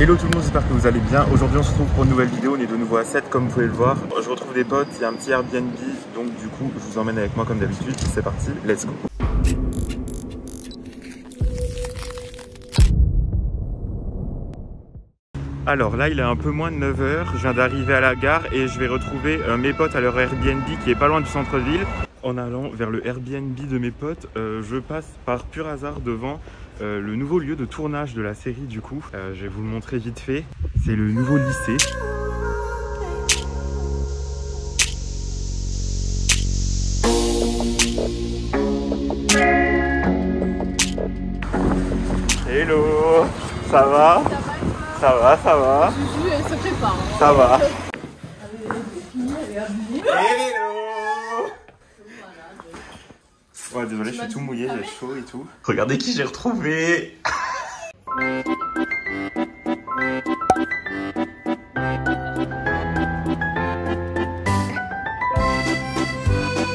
Hello tout le monde, j'espère que vous allez bien. Aujourd'hui on se retrouve pour une nouvelle vidéo, on est de nouveau à 7 comme vous pouvez le voir. Je retrouve des potes, il y a un petit Airbnb, donc du coup je vous emmène avec moi comme d'habitude. C'est parti, let's go. Alors là il est un peu moins de 9h, je viens d'arriver à la gare et je vais retrouver mes potes à leur Airbnb qui est pas loin du centre-ville. En allant vers le Airbnb de mes potes, je passe par pur hasard devant le nouveau lieu de tournage de la série du coup. Je vais vous le montrer vite fait, c'est le nouveau lycée. Hello, ça va? Ça va, ça va. Juju, elle se prépare. Ça va. Elle est habillée. Hello. Ouais, désolé, je suis tout mouillé, j'ai chaud et tout. Regardez qui j'ai retrouvé.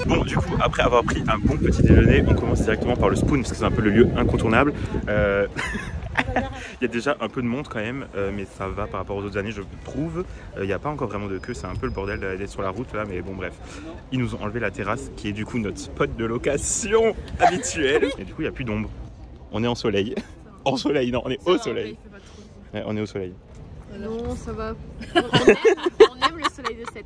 Bon, du coup, après avoir pris un bon petit déjeuner, on commence directement par le Spoon, parce que c'est un peu le lieu incontournable. Il y a déjà un peu de monde quand même, mais ça va par rapport aux autres années, je trouve. Il n'y a pas encore vraiment de queue, c'est un peu le bordel d'être sur la route là, mais bon bref. Ils nous ont enlevé la terrasse, qui est du coup notre spot de location habituel. Et du coup, il n'y a plus d'ombre. On est en soleil. En soleil, non, on est au soleil. Ouais, on est au soleil. Non, ça va. On aime le soleil de 7.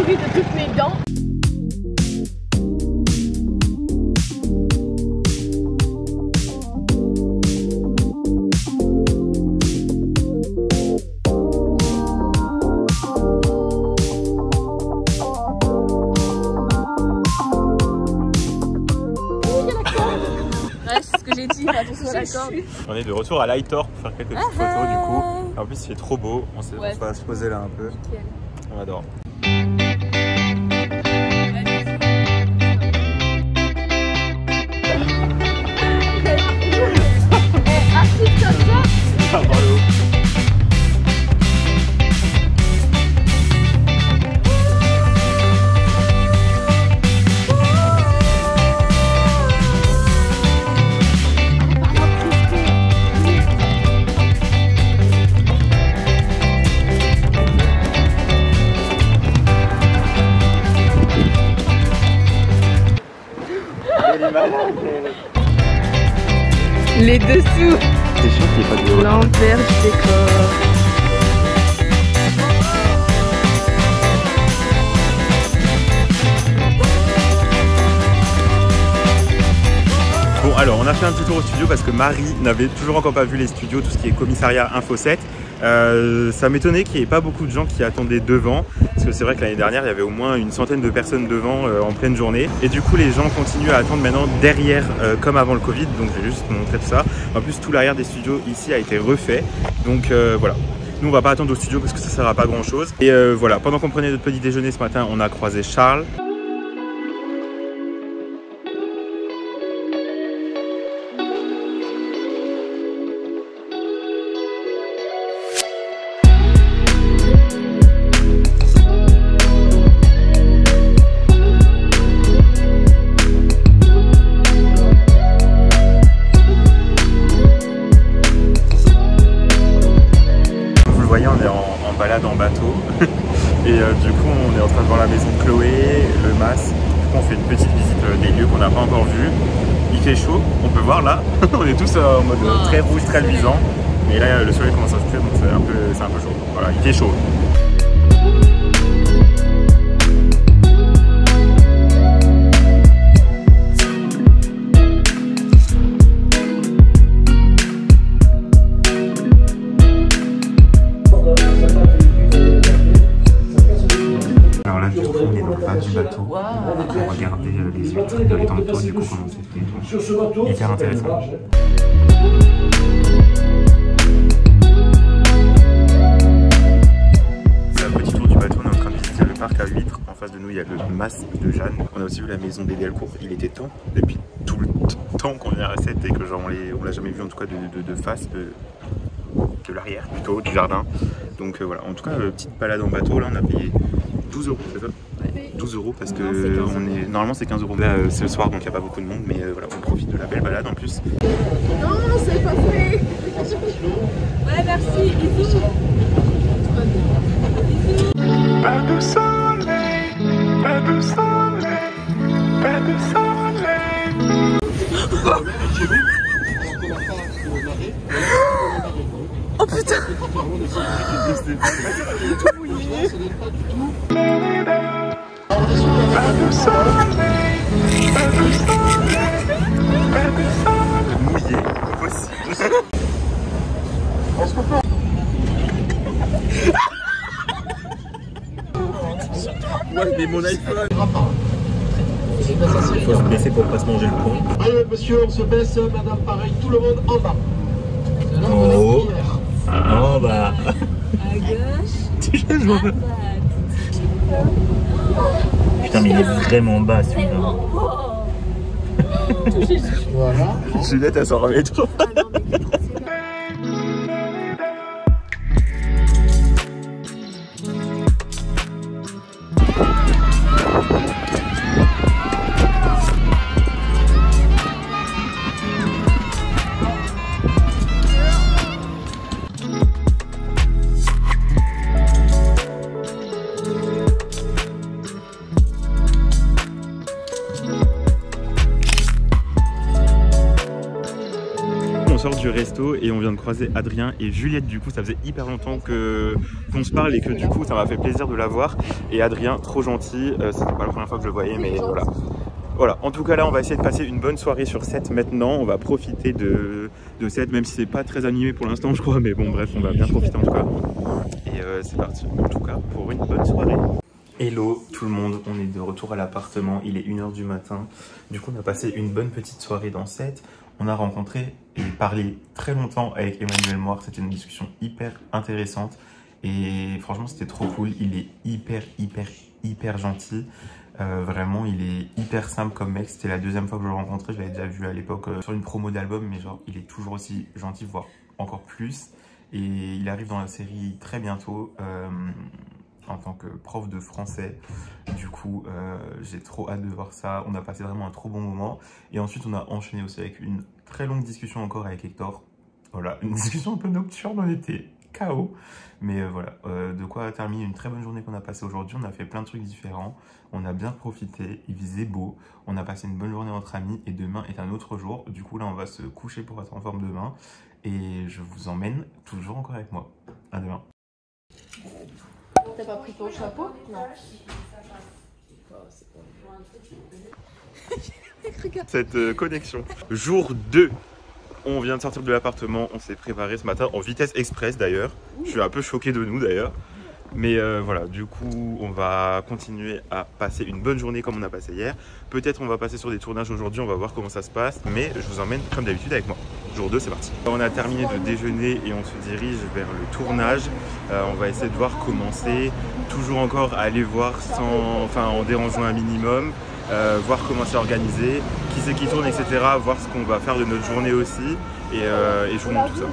De toutes mes dents. Ouais, c'est ce que j'ai dit, attention à la corde. On est de retour à Lightor pour faire quelques petites photos du coup. En plus, il est trop beau, on va se poser là un peu. Nickel. On adore. Les dessous. C'est sûr qu'il n'y a pas de L'envers du décor. Bon alors on a fait un petit tour au studio parce que Marie n'avait toujours encore pas vu les studios, tout ce qui est commissariat Info 7. Ça m'étonnait qu'il n'y ait pas beaucoup de gens qui attendaient devant, parce que c'est vrai que l'année dernière il y avait au moins une centaine de personnes devant en pleine journée, et du coup les gens continuent à attendre maintenant derrière comme avant le Covid, donc je vais juste vous montrer tout ça. En plus tout l'arrière des studios ici a été refait, donc voilà. Nous on va pas attendre au studio parce que ça sert à pas grand chose. Et voilà, pendant qu'on prenait notre petit déjeuner ce matin, on a croisé Charles. On est en balade en bateau et du coup on est en train de voir la maison de Chloé, le mas. Du coup on fait une petite visite des lieux qu'on n'a pas encore vus. Il fait chaud, on peut voir là, on est tous en mode très rouge, très luisant, mais là le soleil commence à se coucher donc c'est un peu chaud. Voilà, il fait chaud. Du bateau pour regarder les huîtres de l'étang, du coup comment c'est fait, hyper intéressant. Petit tour du bateau, on est en train de visiter le parc à huîtres. En face de nous il y a le mas de Jeanne. On a aussi vu la maison des Delcourt. Il était temps depuis tout le temps qu'on vient à 7 et que genre on l'a jamais vu en tout cas de face. l'arrière plutôt, du jardin. Donc voilà, en tout cas, petite balade en bateau, là on a payé 12 €, c'est ça? 12 € parce que normalement c'est 15 €. Là c'est le soir donc il n'y a pas beaucoup de monde, mais voilà, on profite de la belle balade en plus. Non, c'est pas fait. Ouais, merci. Bisous. Pas de soleil, pas de soleil, pas de soleil. Oh putain. Pas de soleil, pas de soleil, pas de soleil. Mouillé, possible. Ouais, mais mon iPhone. Il faut se baisser pour pas se manger le pont. Allez monsieur, on se baisse, madame pareil, tout le monde en bas. Oh, en bas. À gauche. Putain, mais il est vraiment bas celui-là. Voilà. Juliette, elle s'en remet trop. Ah non, mais Du resto et on vient de croiser Adrien et Juliette. Du coup ça faisait hyper longtemps qu'on se parle et que du coup ça m'a fait plaisir de la voir. Et Adrien, trop gentil, c'était pas la première fois que je le voyais, mais voilà. En tout cas là on va essayer de passer une bonne soirée sur Sète maintenant. On va profiter de Sète, même si c'est pas très animé pour l'instant je crois, mais bon bref, on va bien profiter en tout cas. Et c'est parti en tout cas pour une bonne soirée. Hello tout le monde, on est de retour à l'appartement, il est 1 h du matin. Du coup on a passé une bonne petite soirée dans Sète. On a rencontré et parlé très longtemps avec Emmanuel Moir, c'était une discussion hyper intéressante et franchement c'était trop cool. Il est hyper gentil, vraiment il est hyper simple comme mec. C'était la deuxième fois que je le rencontrais, je l'avais déjà vu à l'époque sur une promo d'album, mais genre il est toujours aussi gentil, voire encore plus. Et il arrive dans la série très bientôt en tant que prof de français. Du coup j'ai trop hâte de voir ça. On a passé vraiment un trop bon moment et ensuite on a enchaîné aussi avec une très longue discussion encore avec Hector. Voilà, une discussion un peu nocturne, on était KO, mais voilà, de quoi terminer une très bonne journée qu'on a passée aujourd'hui. On a fait plein de trucs différents, on a bien profité, il faisait beau, on a passé une bonne journée entre amis et demain est un autre jour. Du coup là on va se coucher pour être en forme demain et je vous emmène toujours encore avec moi. À demain. t'as pas pris ton chapeau? Non. Cette connexion. Jour 2. On vient de sortir de l'appartement, on s'est préparé ce matin en vitesse express d'ailleurs. Je suis un peu choqué de nous d'ailleurs. Mais voilà, du coup, on va continuer à passer une bonne journée comme on a passé hier. Peut-être on va passer sur des tournages aujourd'hui, on va voir comment ça se passe. Mais je vous emmène comme d'habitude avec moi. Jour 2, c'est parti. On a terminé de déjeuner et on se dirige vers le tournage. On va essayer de voir comment c'est. Toujours encore aller voir en dérangeant un minimum. Voir comment c'est organisé, qui c'est qui tourne, etc. Voir ce qu'on va faire de notre journée aussi. Et je vous montre tout ça.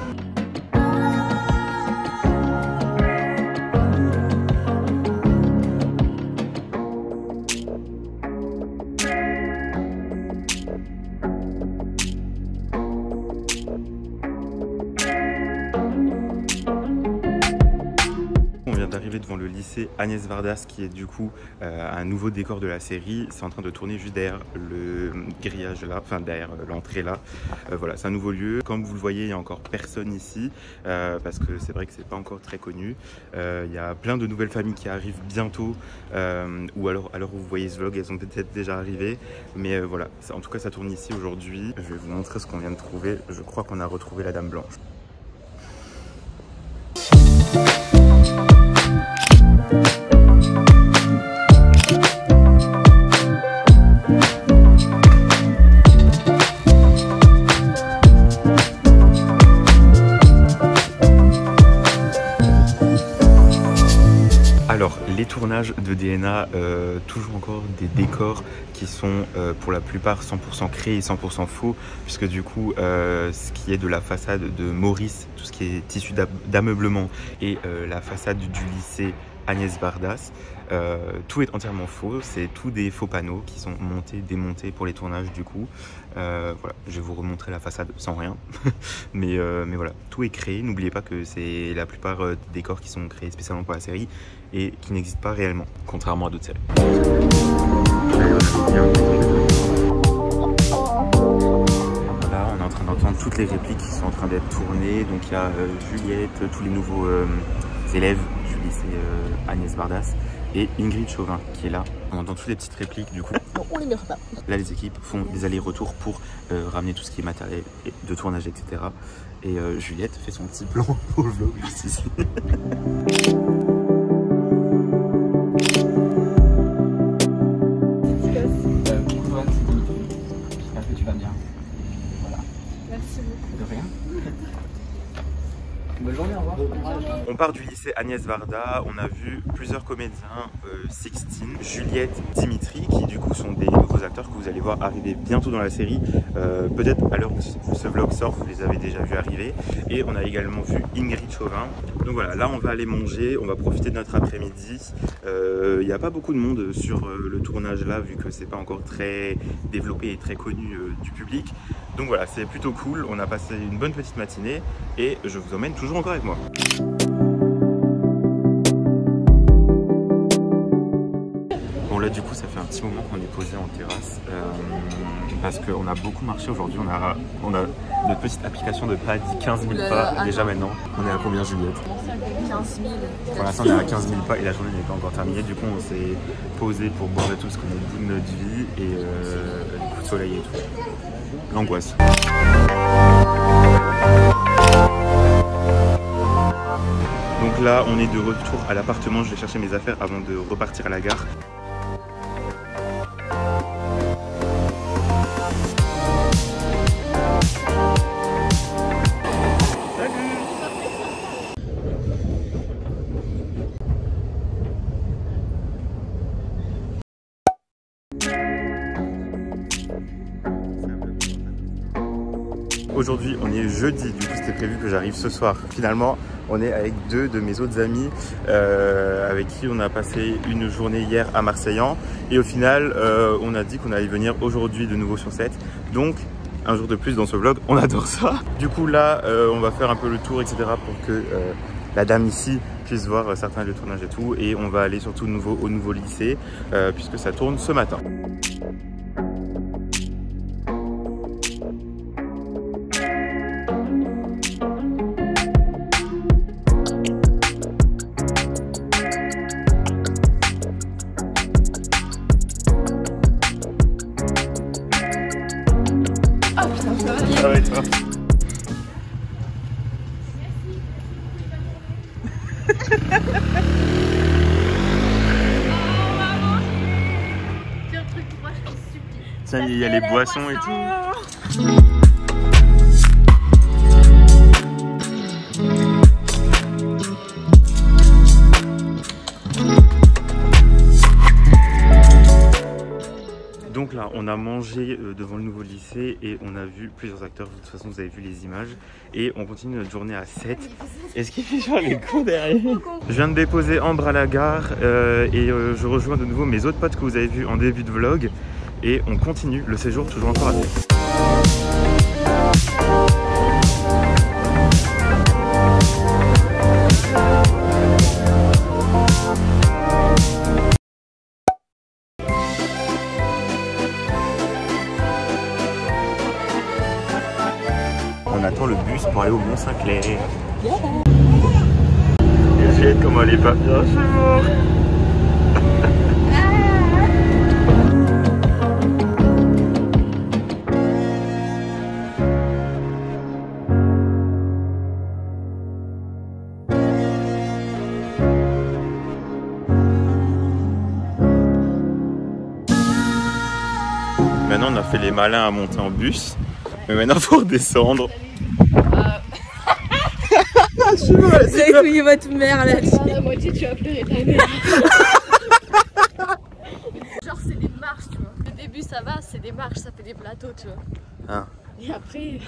Devant le lycée Agnès Vardas qui est du coup un nouveau décor de la série. C'est en train de tourner juste derrière le grillage là, enfin derrière l'entrée là. Voilà, c'est un nouveau lieu. Comme vous le voyez, il n'y a encore personne ici parce que c'est vrai que c'est pas encore très connu. Il y a plein de nouvelles familles qui arrivent bientôt ou alors où vous voyez ce vlog, elles ont peut-être déjà arrivé. Mais voilà, en tout cas ça tourne ici aujourd'hui. Je vais vous montrer ce qu'on vient de trouver. Je crois qu'on a retrouvé la Dame Blanche. Alors, les tournages de DNA, toujours encore des décors qui sont pour la plupart 100% créés et 100% faux, puisque du coup, ce qui est de la façade de Maurice, tout ce qui est tissu d'ameublement, et la façade du lycée Agnès Vardas, tout est entièrement faux, c'est tout des faux panneaux qui sont montés, démontés pour les tournages du coup. Voilà, je vais vous remontrer la façade sans rien, mais voilà, tout est créé. N'oubliez pas que c'est la plupart des décors qui sont créés spécialement pour la série et qui n'existent pas réellement, contrairement à d'autres séries. Là, on est en train d'entendre toutes les répliques qui sont en train d'être tournées. Donc il y a Juliette, tous les nouveaux élèves du lycée Agnès Vardas et Ingrid Chauvin qui est là. On entend toutes les petites répliques du coup. Non, on les meurt pas. Là, les équipes font des allers-retours pour ramener tout ce qui est matériel de tournage, etc. Et Juliette fait son petit plan pour le vlog juste ici. J'espère que tu vas bien. Voilà. Merci beaucoup. De rien. Bonne journée, au revoir. On part du lycée Agnès Varda, on a vu plusieurs comédiens, Sixtine, Juliette, Dimitri, qui du coup sont des nouveaux acteurs que vous allez voir arriver bientôt dans la série. Peut-être à l'heure où ce vlog sort, vous les avez déjà vus arriver. Et on a également vu Ingrid Chauvin. Donc voilà, là on va aller manger, on va profiter de notre après-midi. Il n'y a pas beaucoup de monde sur le tournage là, vu que c'est pas encore très développé et très connu du public. Donc voilà, c'est plutôt cool, on a passé une bonne petite matinée et je vous emmène toujours encore avec moi. Bon là du coup ça fait un petit moment qu'on est posé en terrasse parce qu'on a beaucoup marché aujourd'hui, on a notre petite application de pas dit 15 000 pas déjà maintenant. On est à combien Juliette? 15 000. Pour l'instant on est à 15 000 pas et la journée n'est pas encore terminée, du coup on s'est posé pour boire de tout ce qu'on a au bout de notre vie et du coup de soleil et tout. L'angoisse. Donc là on est de retour à l'appartement, je vais chercher mes affaires avant de repartir à la gare. Aujourd'hui on est jeudi, du coup c'était prévu que j'arrive ce soir. Finalement on est avec deux de mes autres amis avec qui on a passé une journée hier à Marseillan. Et au final on a dit qu'on allait venir aujourd'hui de nouveau sur set. Donc un jour de plus dans ce vlog, on adore ça. Du coup là on va faire un peu le tour etc pour que la dame ici puisse voir certains de tournage et tout. Et on va aller surtout au nouveau lycée puisque ça tourne ce matin. Ça va et toi? Tiens, il y a les boissons et tout. Donc là, on a mangé devant le nouveau lycée et on a vu plusieurs acteurs. De toute façon, vous avez vu les images. Et on continue notre journée à 7. Est-ce qu'il fait genre les cons derrière? Je viens de déposer Ambre à la gare et je rejoins de nouveau mes autres potes que vous avez vus en début de vlog. Et on continue le séjour toujours encore à 7. On attend le bus pour aller au Mont-Saint-Clair. Et Juliette, comment elle est pas bien, je suis mort. Maintenant, on a fait les malins à monter en bus. Mais maintenant, il faut redescendre. Franchement, Vous avez fouillé votre mère là. Dans la moitié, tu vas pleurer ta mère. Genre c'est des marches, tu vois. Le début ça va, c'est des marches, ça fait des plateaux, tu vois. Ah. Et après...